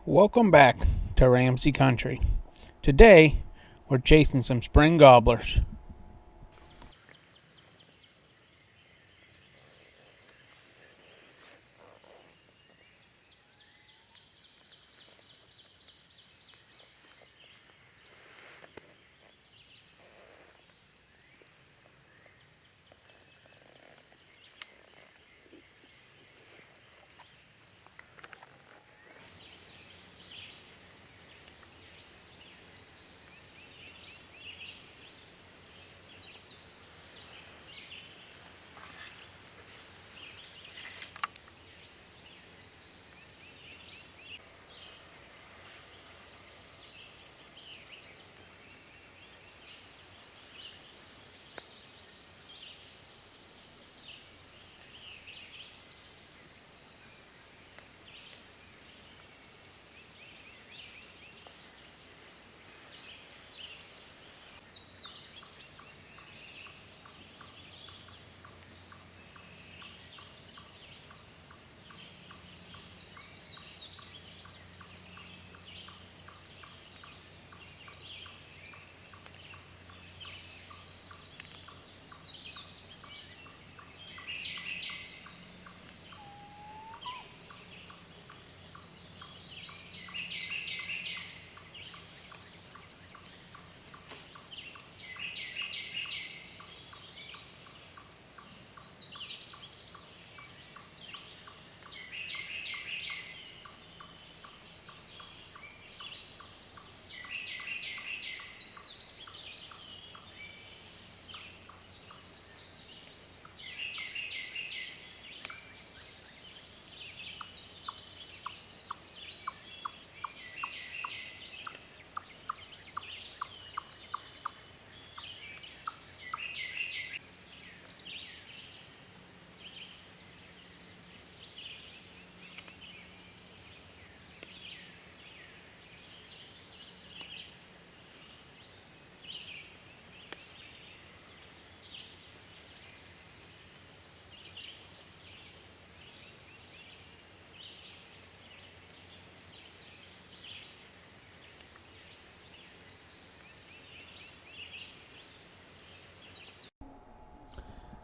Welcome back to Ramsay Country. Today, we're chasing some spring gobblers.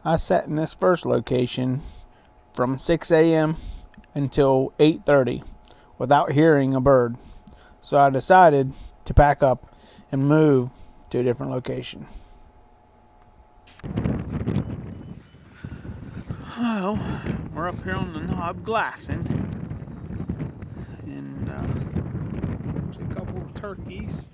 I sat in this first location from 6 a.m. until 8:30 without hearing a bird. So I decided to pack up and move to a different location. Well, we're up here on the knob glassing, and there's a couple of turkeys.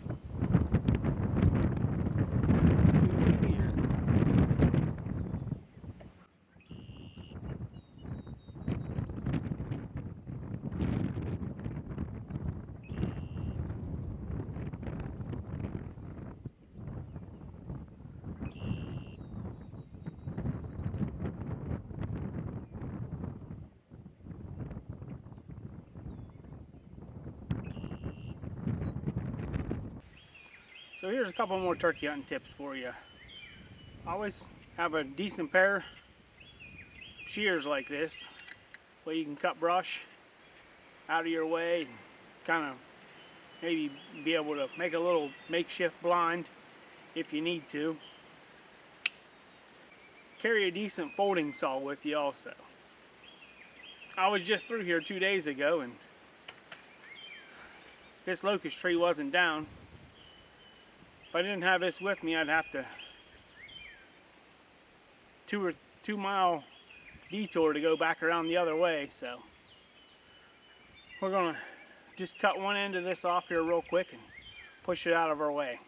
So here's a couple more turkey hunting tips for you. Always have a decent pair of shears like this, where you can cut brush out of your way and kind of maybe be able to make a little makeshift blind if you need to. Carry a decent folding saw with you also. I was just through here 2 days ago and this locust tree wasn't down. If I didn't have this with me, I'd have to 2 mile detour to go back around the other way. So we're gonna just cut one end of this off here real quick and push it out of our way.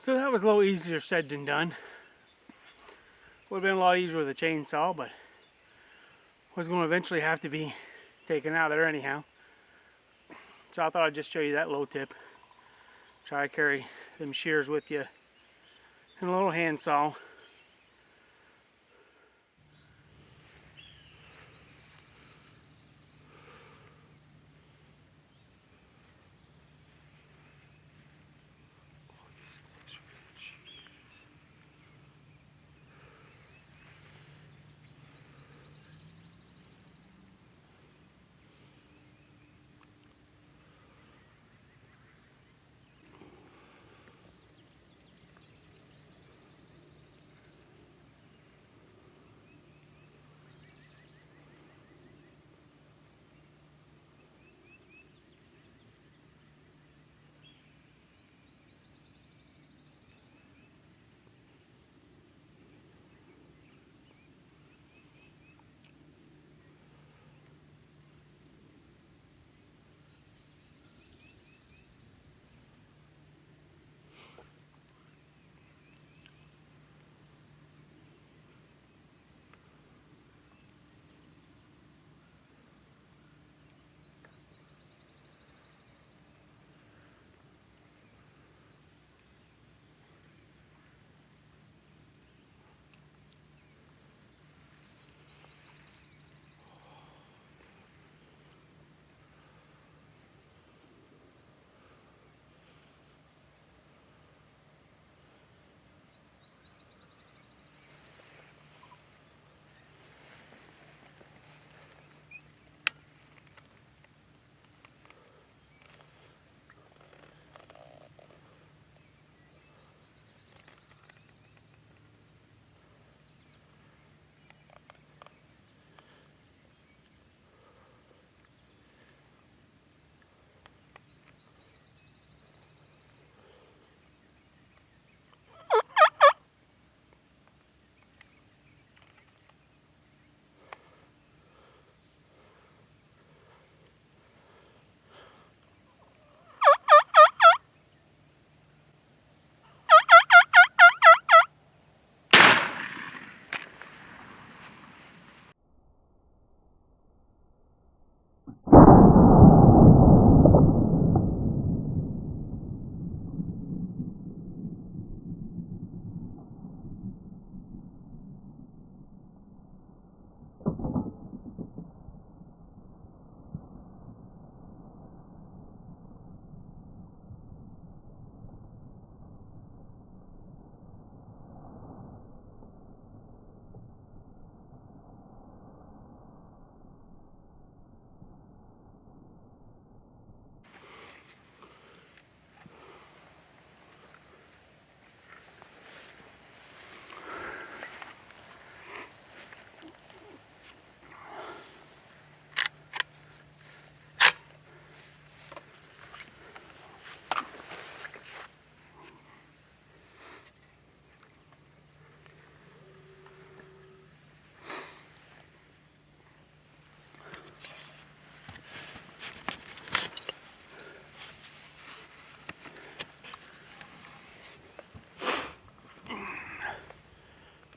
So that was a little easier said than done. Would have been a lot easier with a chainsaw, but was going to eventually have to be taken out of there anyhow. So I thought I'd just show you that low tip. Try to carry them shears with you and a little handsaw.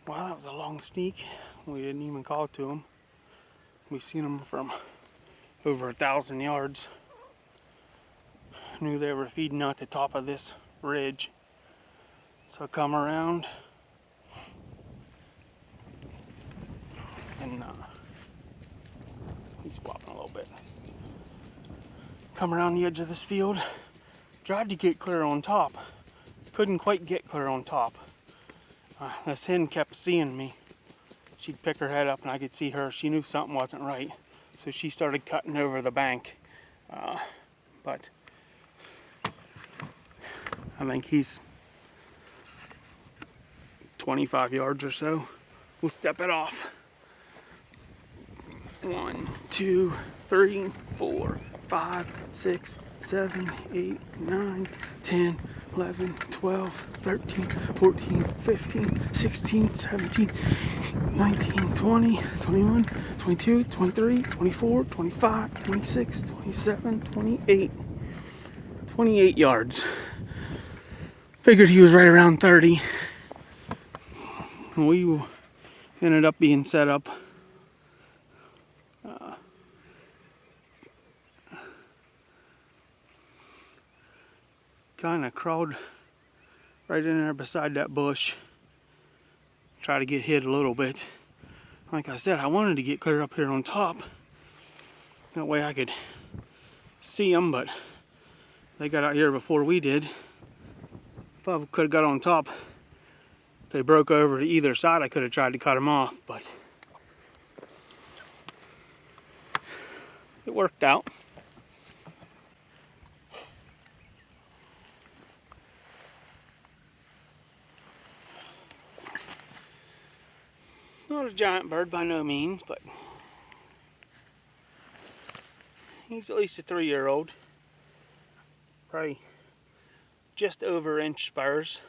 Well, that was a long sneak. We didn't even call to them. We seen them from over 1,000 yards. Knew they were feeding out the top of this ridge. So I come around and he's flopping a little bit. Come around the edge of this field. Tried to get clear on top. Couldn't quite get clear on top. This hen kept seeing me. She'd pick her head up and I could see her. She knew something wasn't right. So she started cutting over the bank. But I think he's 25 yards or so. We'll step it off. 1, 2, 3, 4, 5, 6, 7, 8, 9, 10, 11, 12, 13, 14, 15, 16, 17, 19, 20, 21, 22, 23, 24, 25, 26, 27, 28. 28 yards. Figured he was right around 30. ended up being set up kind of crawled right in there beside that bush. Try to get hit a little bit. Like I said, I wanted to get clear up here on top. That way I could see them, but they got out here before we did. If I could have got on top, if they broke over to either side, I could have tried to cut them off, but it worked out. Not a giant bird by no means, but he's at least a 3-year-old. Probably just over inch spurs.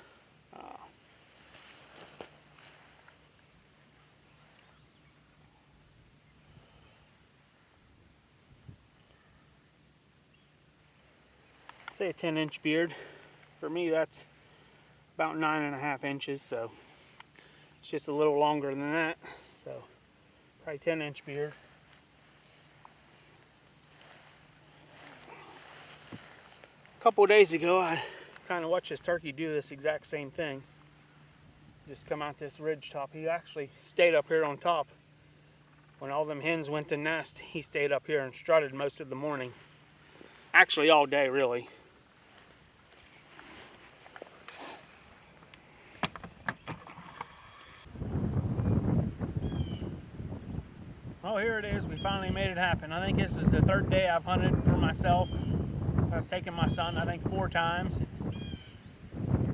I'd say a 10-inch beard. For me, that's about 9.5 inches, so it's just a little longer than that. So probably 10-inch beard. A couple of days ago, I kind of watched this turkey do this exact same thing. Just come out this ridge top. He actually stayed up here on top. When all them hens went to nest, he stayed up here and strutted most of the morning. Actually, all day, really. Oh, here it is. We finally made it happen. I think this is the 3rd day I've hunted for myself. I've taken my son, I think, 4 times.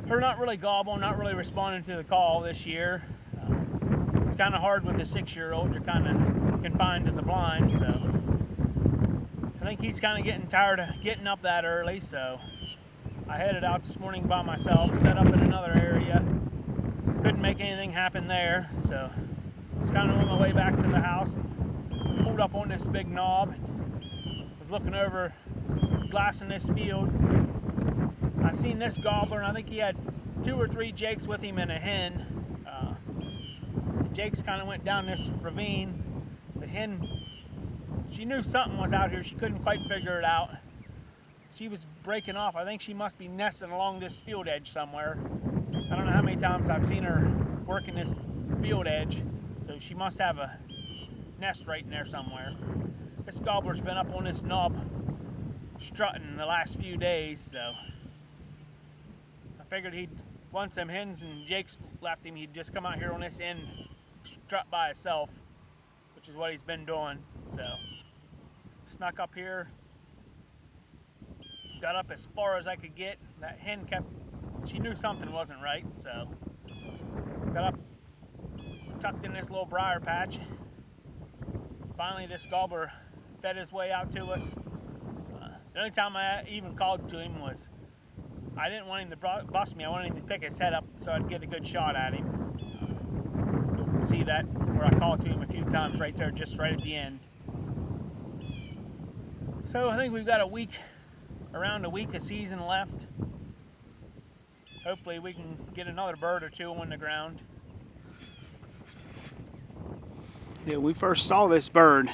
Her not really gobbling, not really responding to the call this year. It's kind of hard with a 6-year-old. You're kind of confined to the blind, so I think he's kind of getting tired of getting up that early, so I headed out this morning by myself, set up in another area. Couldn't make anything happen there, so just kind of on my way back to the house. Pulled up on this big knob. Was looking over, glassing this field. I seen this gobbler, and I think he had 2 or 3 jakes with him and a hen. The jakes kind of went down this ravine. The hen, she knew something was out here. She couldn't quite figure it out. She was breaking off. I think she must be nesting along this field edge somewhere. I don't know how many times I've seen her working this field edge, so she must have a nest right in there somewhere. This gobbler's been up on this knob strutting the last few days, so I figured he'd, once them hens and jakes left him, he'd just come out here on this end, strut by himself, which is what he's been doing. So snuck up here, got up as far as I could get. That hen kept, she knew something wasn't right, so got up, tucked in this little briar patch. Finally, this gobbler fed his way out to us. The only time I even called to him was, I didn't want him to bust me. I wanted him to pick his head up so I'd get a good shot at him. You'll see that where I called to him a few times right there, just right at the end. So I think we've got around a week of season left. Hopefully we can get another bird or 2 on the ground. Yeah, we first saw this bird.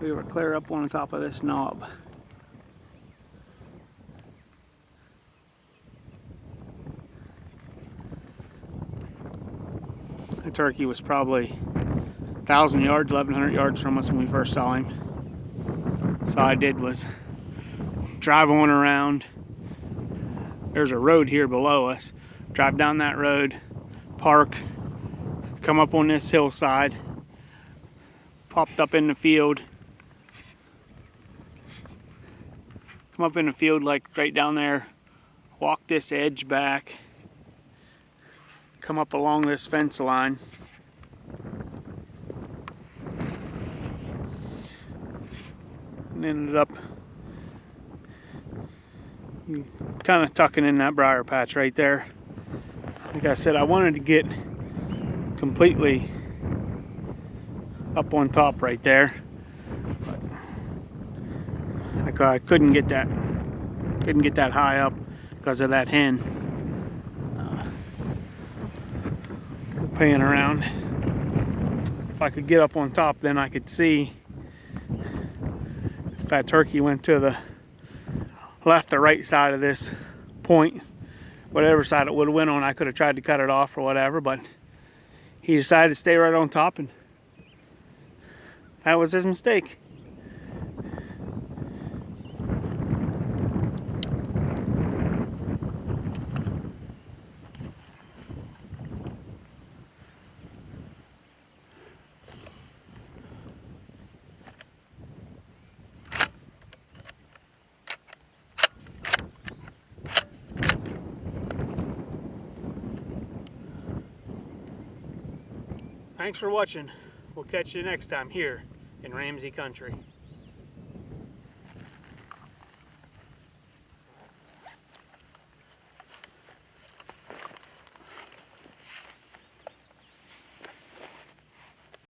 We were clear up on the top of this knob. The turkey was probably 1,000 yards, 1,100 yards from us when we first saw him. So all I did was drive on around. There's a road here below us. Drive down that road, park, come up on this hillside, popped up in the field, come up in the field like right down there, walk this edge back, come up along this fence line, and ended up kind of tucking in that briar patch right there. Like I said, I wanted to get completely up on top right there, but I couldn't get that high up because of that hen playing around. if I could get up on top, then I could see if that turkey went to the left or right side of this point. Whatever side it would have went on, I could have tried to cut it off or whatever, but he decided to stay right on top, and that was his mistake. Thanks for watching. We'll catch you next time here in Ramsay country.